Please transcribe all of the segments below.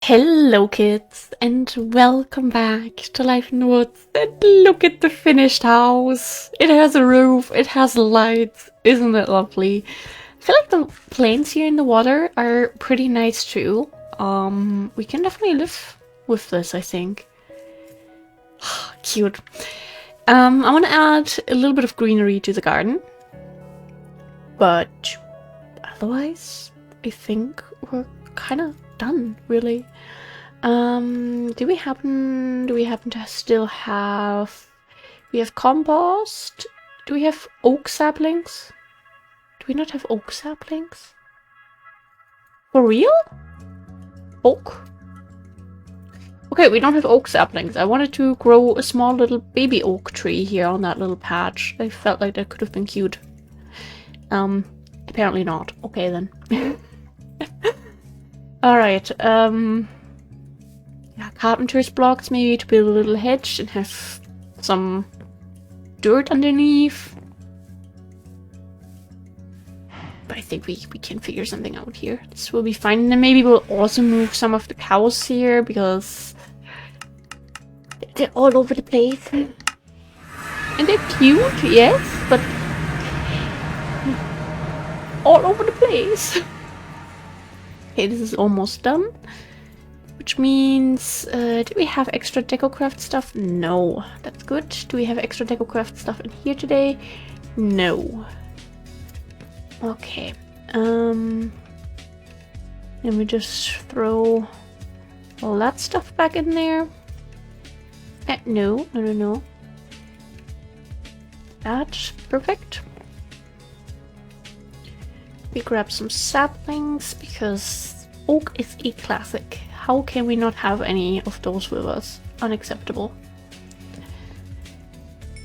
Hello kids, and welcome back to Life in the Woods. And look at the finished house. It has a roof, it has lights. Isn't it lovely? I feel like the planes here in the water are pretty nice too. We can definitely live with this, I think. Cute. I want to add a little bit of greenery to the garden. But otherwise, I think we're kind of done, really. Do we happen to still have... We have compost. Do we have oak saplings? Do we not have oak saplings? For real? Oak? Okay, we don't have oak saplings. I wanted to grow a small little baby oak tree here on that little patch. I felt like that could have been cute. Apparently not. Okay then. Alright, yeah, carpenter's blocks maybe to build a little hedge and have some dirt underneath. But I think we can figure something out here. This will be fine. And then maybe we'll also move some of the cows here because they're all over the place. And they're cute, yes, but all over the place. Okay, this is almost done. Which means, do we have extra DecoCraft stuff? No. That's good. Do we have extra DecoCraft stuff in here today? No. Okay. Then we just throw all that stuff back in there. No. That's perfect. We grab some saplings because oak is a classic. How can we not have any of those with us? Unacceptable.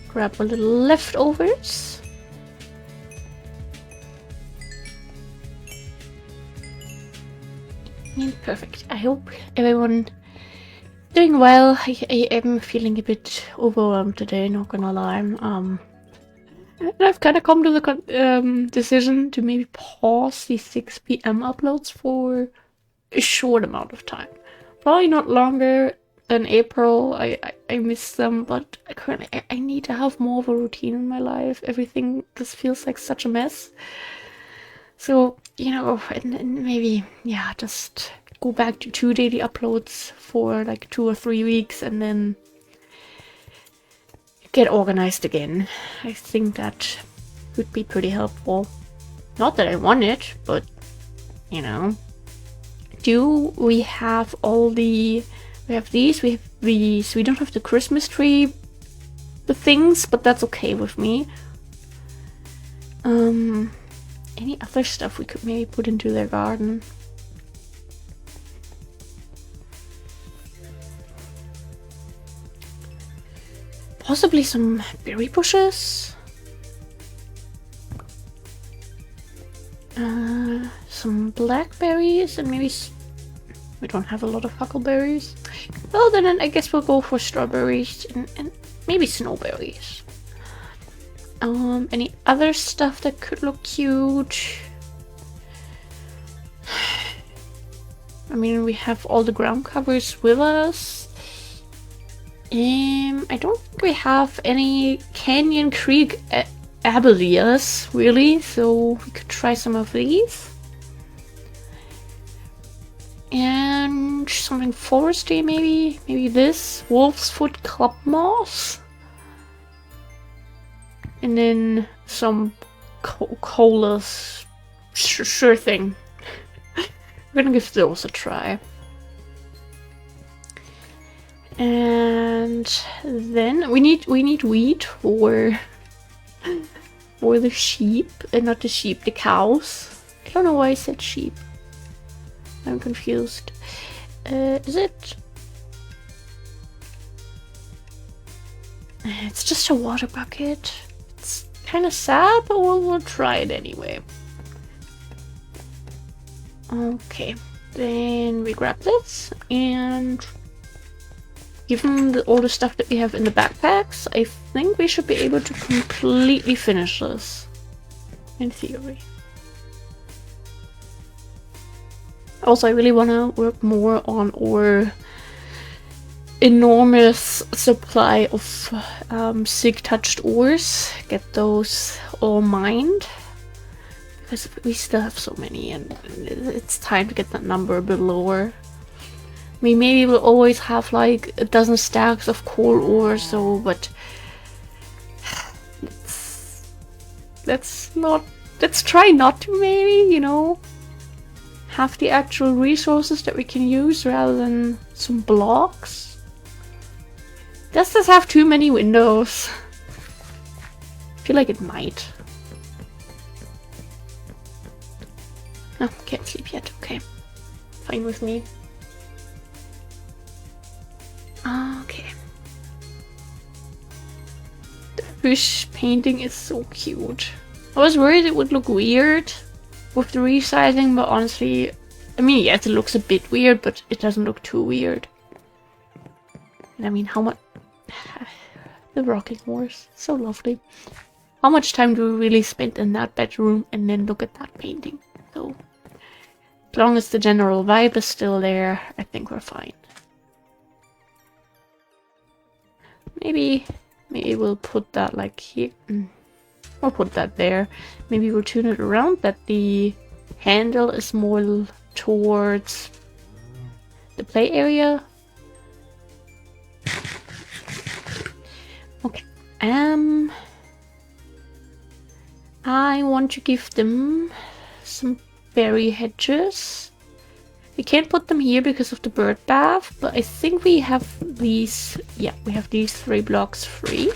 Grab a little leftovers. And perfect. I hope everyone doing well. I am feeling a bit overwhelmed today, not gonna lie. And I've kind of come to the decision to maybe pause the 6 PM uploads for a short amount of time. Probably not longer than April. I miss them, but currently I need to have more of a routine in my life. Everything just feels like such a mess. So, you know, and maybe, yeah, just go back to 2 daily uploads for like 2 or 3 weeks and then get organized again. I think that would be pretty helpful. Not that I want it, but, you know. Do we have all the... We have these, we have these. We don't have the Christmas tree things, but that's okay with me. Any other stuff we could maybe put into their garden? Possibly some berry bushes. Some blackberries and maybe... We don't have a lot of huckleberries. Well, then I guess we'll go for strawberries and maybe snowberries. Any other stuff that could look cute? I mean, we have all the ground covers with us. I don't think we have any Canyon Creek abelias, really, so we could try some of these. And something foresty, maybe? Maybe this? Wolf's Foot Club Moss? And then some colas. Sure thing. We're gonna give those a try. And then we need wheat for the sheep, and not the sheep, the cows. I don't know why I said sheep. I'm confused. Is it? It's just a water bucket. It's kind of sad, but we'll try it anyway. Okay, then we grab this, and given all the stuff that we have in the backpacks, I think we should be able to completely finish this. In theory. Also, I really want to work more on our enormous supply of sig touched ores. Get those all mined. Because we still have so many, and it's time to get that number a bit lower. I mean, maybe we'll always have like a dozen stacks of coal ore, so, but let's try not to, maybe, you know, have the actual resources that we can use rather than some blocks. Does this have too many windows? I feel like it might. Oh, can't sleep yet. Okay. Fine with me. Okay. The fish painting is so cute. I was worried it would look weird with the resizing, but honestly, I mean, yes, it looks a bit weird, but it doesn't look too weird. And I mean, how much... The rocking horse. So lovely. How much time do we really spend in that bedroom and then look at that painting? So... as long as the general vibe is still there, I think we're fine. Maybe we'll put that like here. Or put that there. Maybe we'll tune it around that the handle is more towards the play area. Okay. I want to give them some berry hedges. We can't put them here because of the bird bath, but I think we have these. Yeah, we have these 3 blocks free.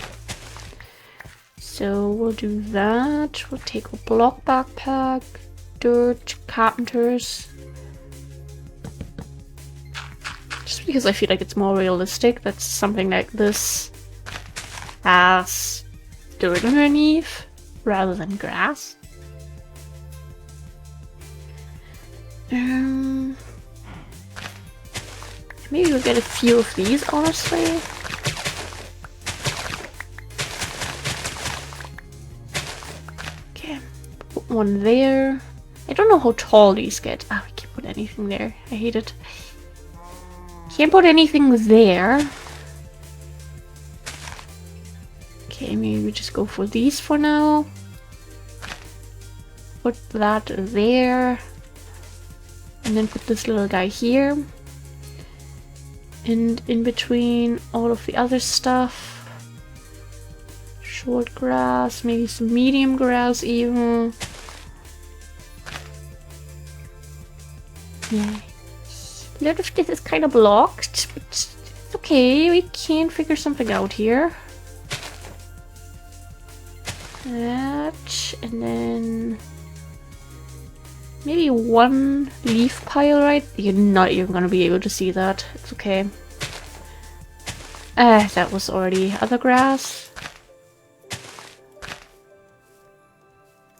So we'll do that. We'll take a block backpack, dirt, carpenters. Just because I feel like it's more realistic that something like this has dirt underneath rather than grass. Maybe we'll get a few of these, honestly. Okay, put one there. I don't know how tall these get. Ah, we can't put anything there. I hate it. Can't put anything there. Okay, maybe we just go for these for now. Put that there. And then put this little guy here. And in between all of the other stuff. Short grass, maybe some medium grass even. Yeah. A lot of this is kind of blocked, but it's okay. We can figure something out here. That, and then maybe one leaf pile, right? You're not even gonna be able to see that. It's okay. That was already other grass.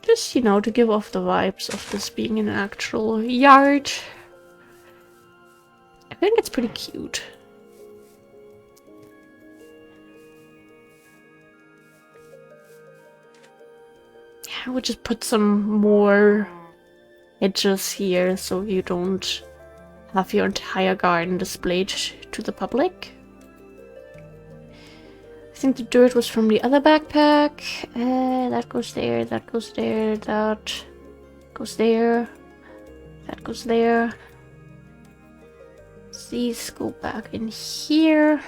Just, you know, to give off the vibes of this being an actual yard. I think it's pretty cute. I would just put some more edges here so you don't have your entire garden displayed to the public. I think the dirt was from the other backpack. That goes there, that goes there, that goes there, that goes there. These go back in here.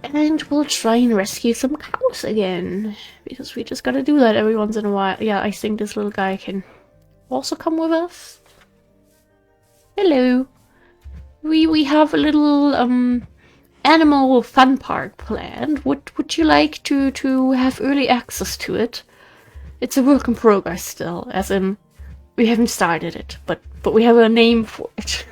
And we'll try and rescue some cows again. Because we just gotta do that every once in a while. Yeah, I think this little guy can also come with us. Hello. We have a little animal fun park planned. Would you like to have early access to it? It's a work in progress still, as in we haven't started it, but we have a name for it.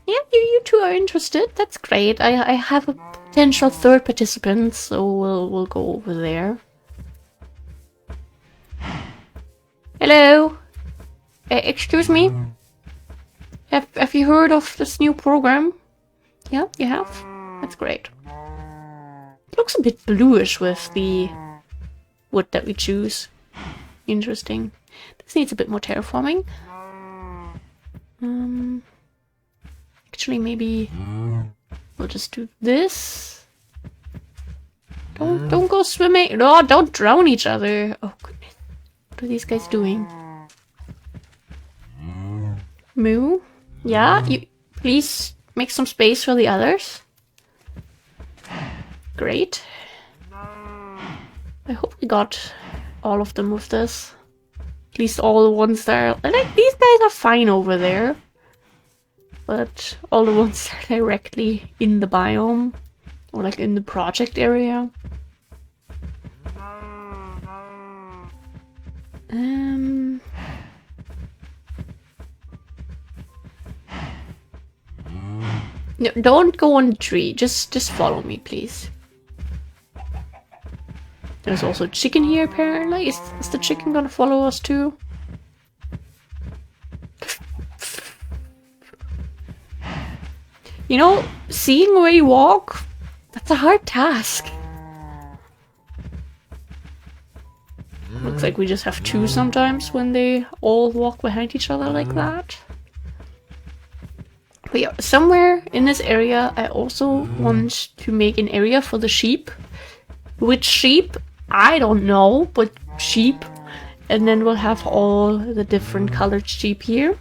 Yeah, you two are interested. That's great. I have a potential third participant, so we'll go over there. Hello. Excuse me. Have you heard of this new program? Yeah, you have? That's great. It looks a bit bluish with the wood that we choose. Interesting. This needs a bit more terraforming. Actually, maybe we'll just do this. Don't go swimming. No, don't drown each other. Oh goodness. What are these guys doing? Moo? Yeah, you please make some space for the others. Great. I hope we got all of them with this. At least all the ones that are... Like, these guys are fine over there. But all the ones that are directly in the biome. Or like in the project area. No, don't go on the tree. Just follow me, please. There's also a chicken here, apparently. Is the chicken gonna follow us too? You know, seeing where you walk, that's a hard task. Looks like we just have two sometimes when they all walk behind each other like that. But yeah, somewhere in this area I also want to make an area for the sheep. Which sheep? I don't know, but sheep. And then we'll have all the different colored sheep here.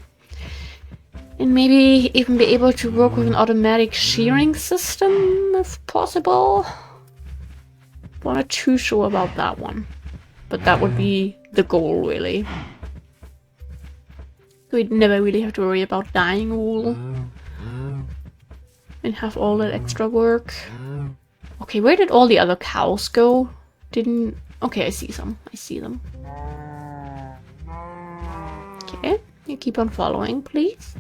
And maybe even be able to work with an automatic shearing system, if possible. I'm not too sure about that one. But that would be the goal, really. We'd never really have to worry about dyeing wool. And have all that extra work. Okay, where did all the other cows go? Didn't... Okay, I see some. I see them. Okay, you keep on following, please.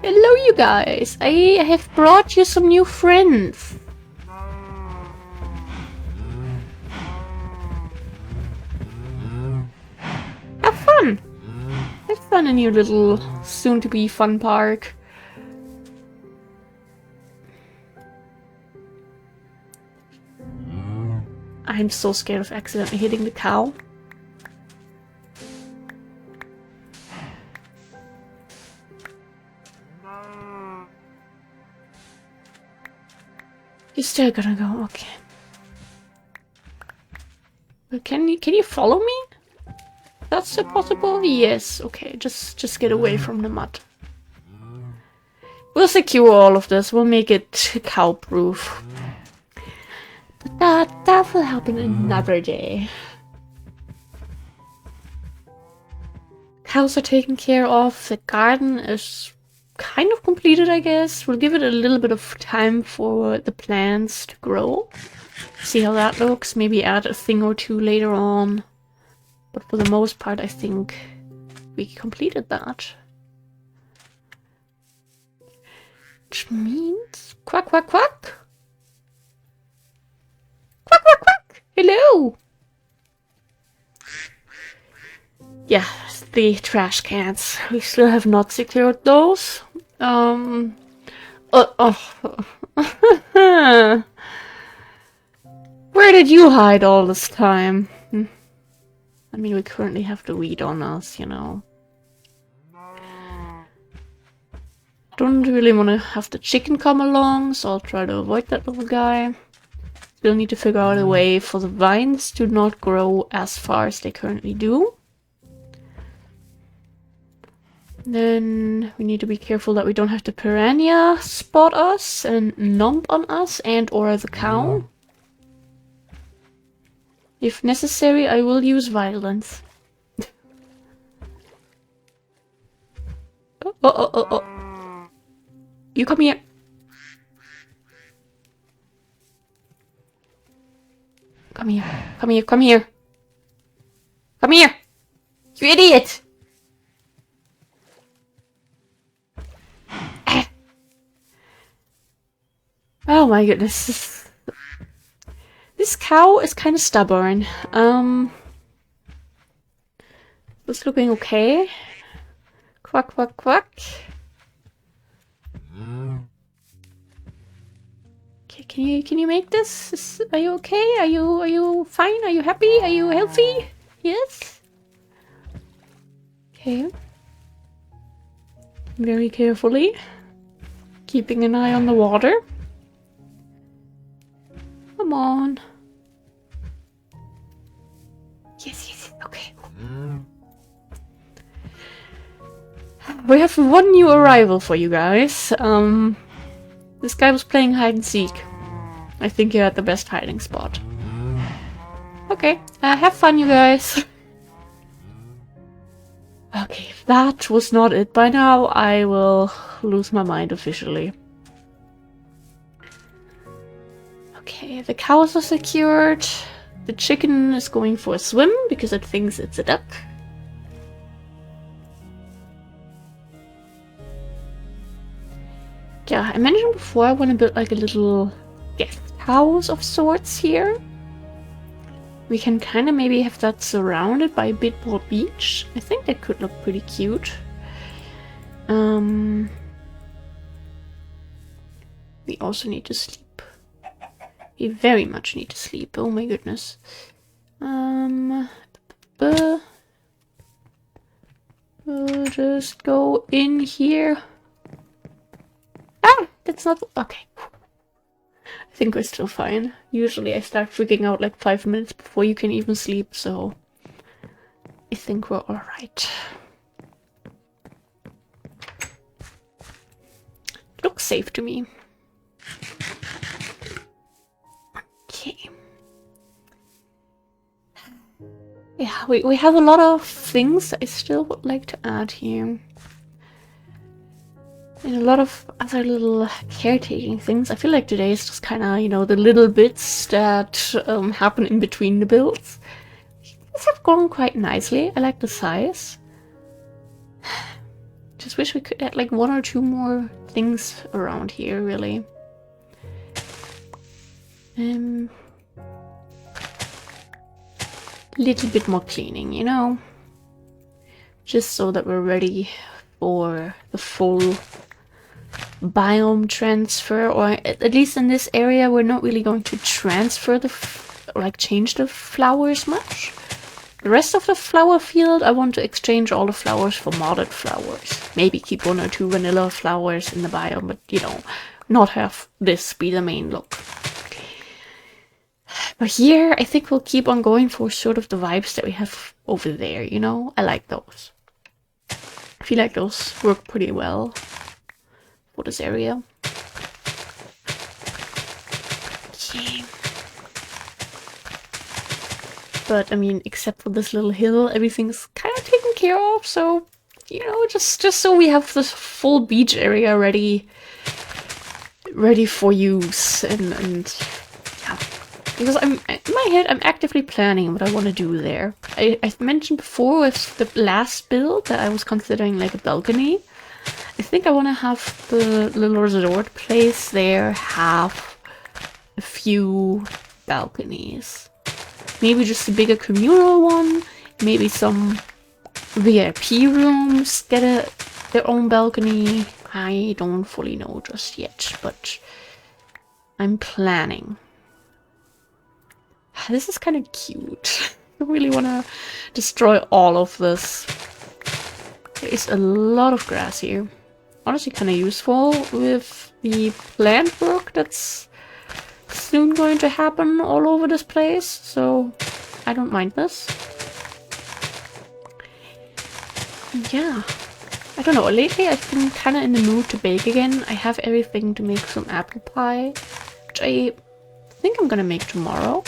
Hello, you guys! I have brought you some new friends. Have fun! Have fun in your little soon-to-be fun park. I'm so scared of accidentally hitting the cow. You're still gonna go, okay. But can you follow me? That's still possible? Yes, okay, just get away from the mud. We'll secure all of this, we'll make it cow-proof. But that will happen another day. Cows are taken care of, the garden is kind of completed, I guess. We'll give it a little bit of time for the plants to grow. See how that looks, maybe add a thing or two later on. But for the most part, I think we completed that. Which means... Quack, quack, quack! Quack, quack, quack! Hello! Yeah, the trash cans. We still have not secured those. Where did you hide all this time? I mean, we currently have the weed on us, you know. Don't really want to have the chicken come along, so I'll try to avoid that little guy. Still need to figure out a way for the vines to not grow as far as they currently do. Then we need to be careful that we don't have the piranha spot us and nump on us and or the cow. If necessary, I will use violence. Oh. You come here. Come here. Come here. Come here. Come here. You idiot. Oh my goodness. This cow is kind of stubborn. It's looking okay. Quack, quack, quack. Can you make this? Are you okay? Are you fine? Are you happy? Are you healthy? Yes? Okay. Very carefully. Keeping an eye on the water. Come on. Yes, okay. We have one new arrival for you guys. This guy was playing hide and seek. I think you're at the best hiding spot. Okay, have fun, you guys. Okay, if that was not it by now, I will lose my mind officially. Okay, the cows are secured. The chicken is going for a swim because it thinks it's a duck. Yeah, I mentioned before I want to build like a little guest house of sorts here. We can kind of maybe have that surrounded by a bit more beach. I think that could look pretty cute. We also need to sleep. We very much need to sleep. Oh my goodness. We'll just go in here. Ah, that's not okay. I think we're still fine. Usually I start freaking out like 5 minutes before you can even sleep, so I think we're alright. Looks safe to me. Okay. Yeah, we have a lot of things I still would like to add here. And a lot of other little caretaking things. I feel like today is just kind of, you know, the little bits that happen in between the builds. These have gone quite nicely. I like the size. Just wish we could add like 1 or 2 more things around here, really. Little bit more cleaning, you know? Just so that we're ready for the full biome transfer, or at least in this area we're not really going to transfer the change the flowers much. The rest of the flower field I want to exchange all the flowers for modded flowers. Maybe keep 1 or 2 vanilla flowers in the biome, but you know, not have this be the main look. But here I think we'll keep on going for sort of the vibes that we have over there, you know? I like those. I feel like those work pretty well for this area. Okay. But I mean, except for this little hill, everything's kind of taken care of, so you know, just so we have this full beach area ready for use, and yeah. Because in my head, I'm actively planning what I want to do there. I mentioned before with the last build that I was considering like a balcony. I think I want to have the little resort place there have a few balconies. Maybe just a bigger communal one. Maybe some VIP rooms get their own balcony. I don't fully know just yet, but I'm planning. This is kind of cute. I really want to destroy all of this. There is a lot of grass here. Honestly kind of useful with the plant work that's soon going to happen all over this place, so I don't mind this. Yeah, I don't know, lately I've been kind of in the mood to bake again. I have everything to make some apple pie, which I think I'm gonna make tomorrow.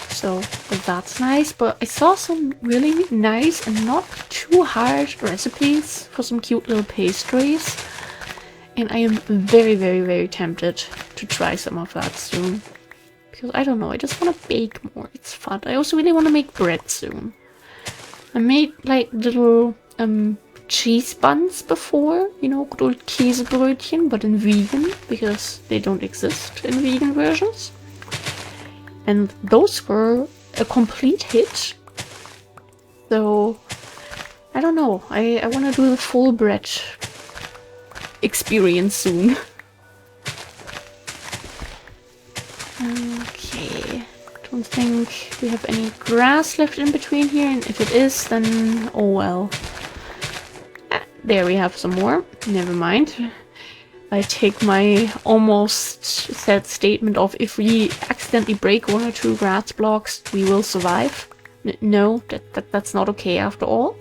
So that's nice, but I saw some really nice and not too hard recipes for some cute little pastries. And I am very, very, very tempted to try some of that soon. Because I don't know, I just want to bake more. It's fun. I also really want to make bread soon. I made like little cheese buns before. You know, good old Käsebrötchen, but in vegan. Because they don't exist in vegan versions. And those were a complete hit. So, I don't know. I want to do the full bread experience soon. think we have any grass left in between here, and if it is, then oh well. There we have some more. Never mind. I take my almost said statement of if we accidentally break 1 or 2 grass blocks, we will survive. No, that's not okay after all.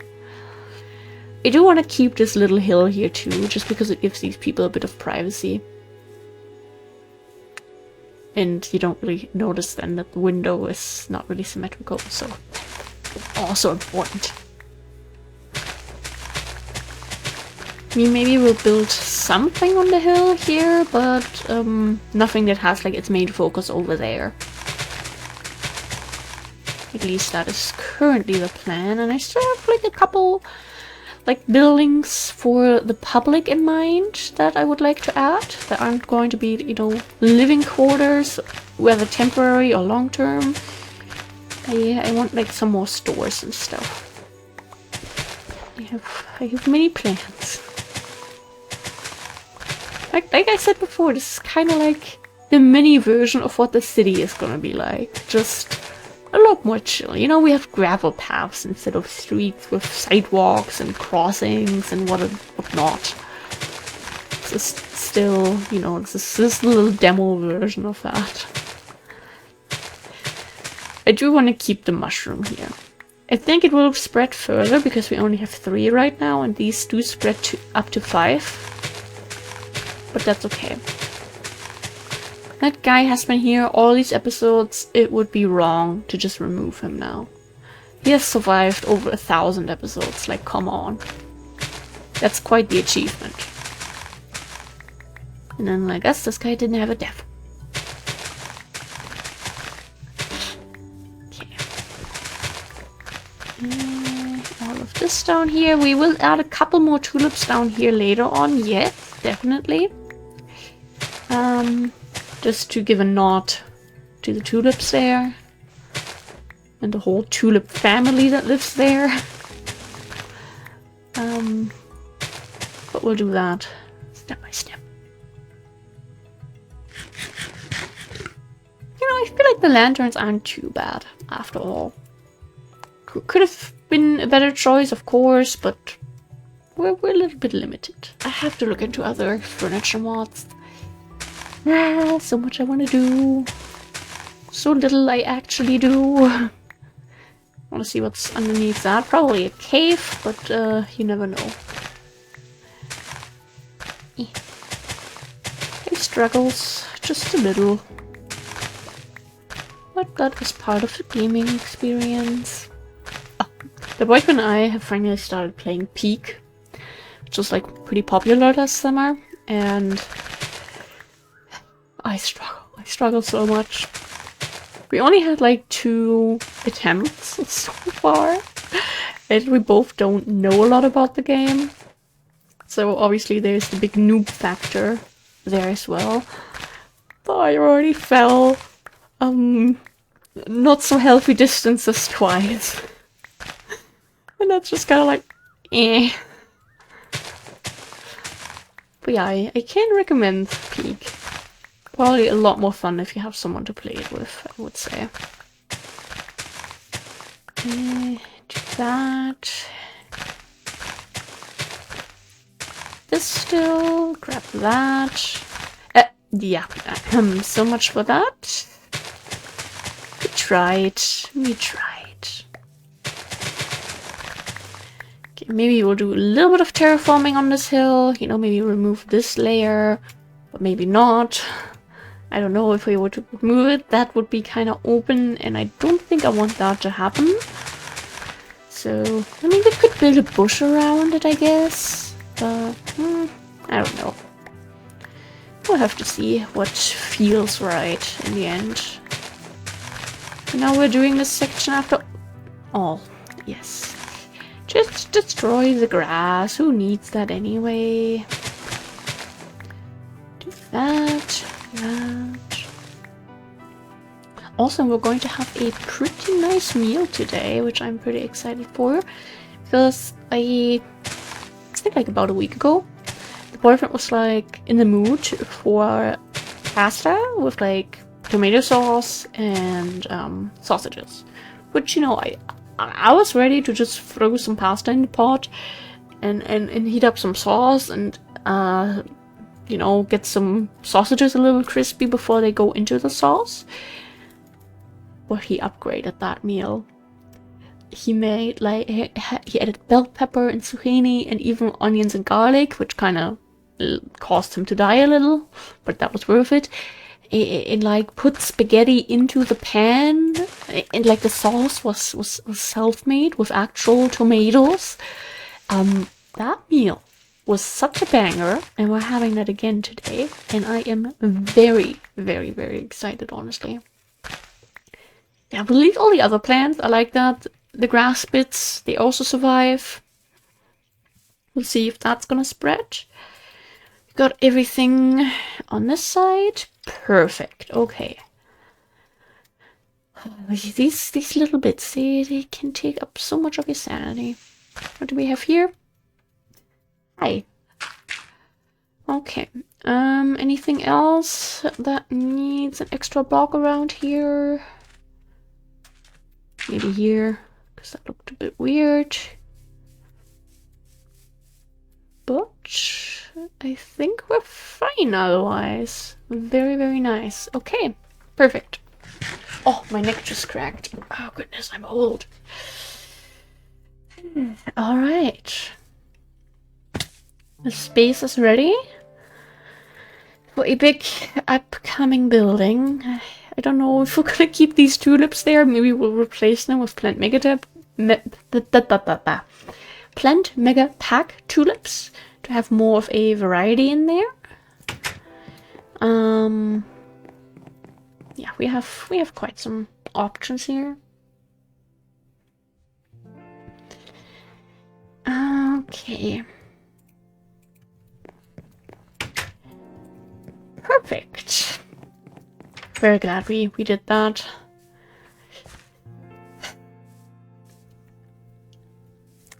I do want to keep this little hill here too, just because it gives these people a bit of privacy. And you don't really notice then that the window is not really symmetrical, so also important. I mean, maybe we'll build something on the hill here, but nothing that has like its main focus over there. At least that is currently the plan, and I still have like a couple like buildings for the public in mind that I would like to add that aren't going to be, you know, living quarters, whether temporary or long term. I want like some more stores and stuff. I have many plans. Like I said before, this is kind of like the mini version of what the city is gonna be like. Just a lot more chill. You know, we have gravel paths instead of streets with sidewalks and crossings and whatnot. This is still, you know, this is a little demo version of that. I do want to keep the mushroom here. I think it will spread further because we only have 3 right now, and these do spread up to 5. But that's okay. That guy has been here all these episodes. It would be wrong to just remove him now. He has survived over 1,000 episodes. Like, come on. That's quite the achievement. And then I guess this guy didn't have a death. Okay. All of this down here. We will add a couple more tulips down here later on. Yes, definitely. Just to give a nod to the tulips there. And the whole tulip family that lives there. But we'll do that step by step. You know, I feel like the lanterns aren't too bad, after all. Could have been a better choice, of course, but we're a little bit limited. I have to look into other furniture mods. So much I want to do. So little I actually do. I want to see what's underneath that. Probably a cave, but you never know. He struggles just a little. But that was part of the gaming experience. Oh, the boyfriend and I have finally started playing Peak, which was like pretty popular last summer, and I struggle so much. We only had like 2 attempts so far, and we both don't know a lot about the game. So obviously there's the big noob factor there as well. But I already fell not so healthy distances twice. And that's just kind of like, eh. But yeah, I can recommend Peak. Probably a lot more fun if you have someone to play it with, I would say. Do that. This still. Grab that. Yeah. So much for that. We tried. Okay, maybe we'll do a little bit of terraforming on this hill. You know, maybe remove this layer, but maybe not. I don't know, if we were to remove it, that would be kind of open, and I don't think I want that to happen. So, I mean, we could build a bush around it, I guess. But, I don't know. We'll have to see what feels right in the end. And now we're doing this section after all. Yes. Just destroy the grass. Who needs that anyway? Do that. Also, we're going to have a pretty nice meal today, which I'm pretty excited for, because I think like about a week ago, the boyfriend was like in the mood for pasta with like tomato sauce and sausages. Which, you know, I was ready to just throw some pasta in the pot and heat up some sauce and you know, get some sausages a little crispy before they go into the sauce. But he upgraded that meal. He made, like, he added bell pepper and zucchini and even onions and garlic, which kind of caused him to die a little, but that was worth it. And like put spaghetti into the pan, and like the sauce was self-made with actual tomatoes. That meal was such a banger, and we're having that again today, and I am very, very, very excited, honestly. Yeah, we'll leave all the other plants. I like that. The grass bits, they also survive. We'll see if that's gonna spread. Got everything on this side. Perfect. Okay. These little bits, they can take up so much of your sanity. What do we have here? Hi. Okay. Anything else that needs an extra block around here? Maybe here, because that looked a bit weird. But I think we're fine otherwise. Very, very nice. Okay, perfect. Oh, my neck just cracked. Oh goodness, I'm old. All right. The space is ready for a big upcoming building. I don't know if we're gonna keep these tulips there. Maybe we'll replace them with plant mega pack tulips to have more of a variety in there. Yeah, we have quite some options here. Okay. Perfect. Very glad we did that.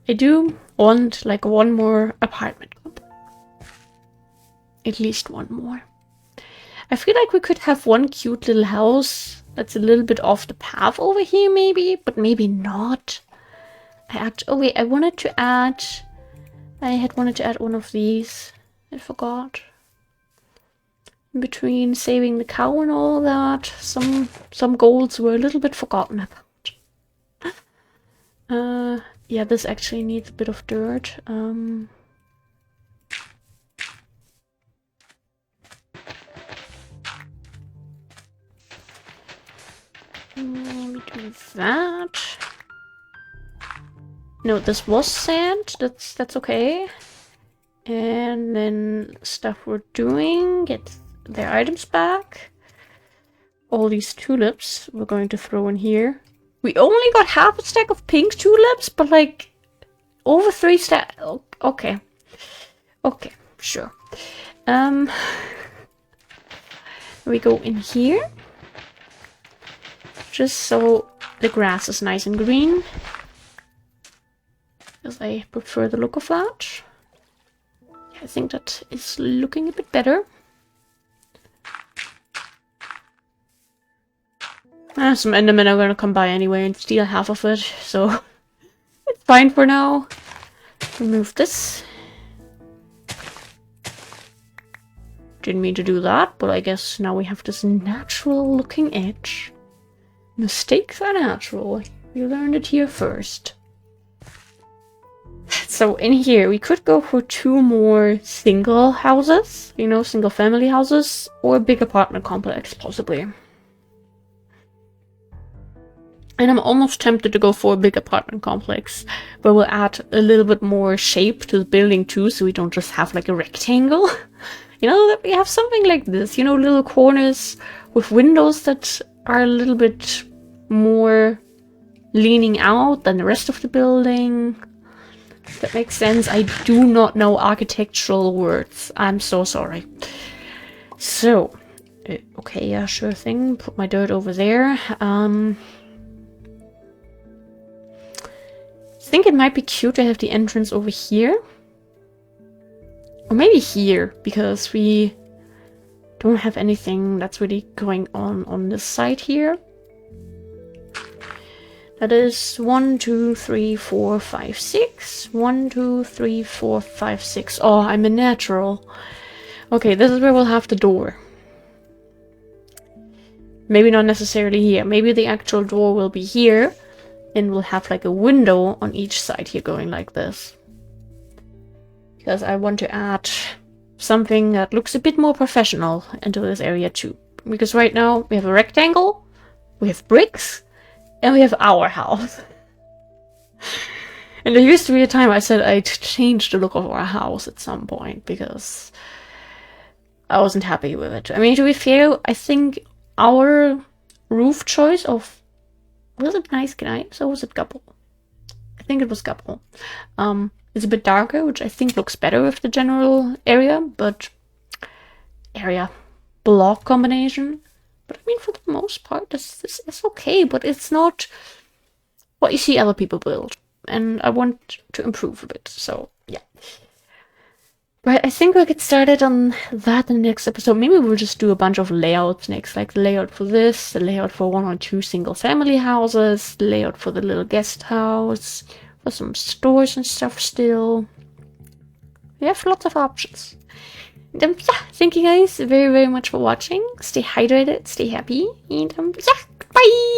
I do want like one more apartment complex. At least one more. I feel like we could have one cute little house that's a little bit off the path over here maybe, but maybe not. Oh wait, I had wanted to add one of these. I forgot. In between saving the cow and all that, some goals were a little bit forgotten about. Yeah, this actually needs a bit of dirt. Let me do that. No, this was sand. That's okay. And then stuff we're doing, get their items back. All these tulips we're going to throw in here. We only got half a stack of pink tulips, but like over 3 stacks. Okay. Okay, sure. We go in here. Just so the grass is nice and green. Because I prefer the look of that. I think that is looking a bit better. Some endermen are gonna come by anyway and steal half of it, so it's fine for now. Remove this. Didn't mean to do that, but I guess now we have this natural looking edge. Mistakes are natural. You learned it here first. So in here, we could go for 2 more single houses, you know, single family houses, or a big apartment complex, possibly. And I'm almost tempted to go for a big apartment complex, but we'll add a little bit more shape to the building too, so we don't just have like a rectangle. You know, that we have something like this, you know, little corners with windows that are a little bit more leaning out than the rest of the building. That makes sense. I do not know architectural words. I'm so sorry. So, okay, yeah, sure thing. Put my dirt over there. I think it might be cute to have the entrance over here. Or maybe here, because we Don't have anything that's really going on this side here. That is 1, 2, 3, 4, 5, 6. 1, 2, 3, 4, 5, 6. Oh, I'm a natural. Okay, this is where we'll have the door. Maybe not necessarily here. Maybe the actual door will be here. And we'll have like a window on each side here going like this. Because I want to add something that looks a bit more professional into this area too. Because right now we have a rectangle, we have bricks, and we have our house. And there used to be a time I said I'd change the look of our house at some point because I wasn't happy with it. I mean, to be fair, I think our roof choice of... Was it nice guys or was it couple? I think it was couple. It's a bit darker, which I think looks better with the general area, but... block combination. But I mean, for the most part, this is okay, but it's not what you see other people build. And I want to improve a bit, so yeah. Right, I think we'll get started on that in the next episode. Maybe we'll just do a bunch of layouts next, like the layout for this, the layout for 1 or 2 single family houses, the layout for the little guest house, for some stores and stuff still. We have lots of options. Yeah, thank you guys very, very much for watching. Stay hydrated, stay happy, and yeah, bye!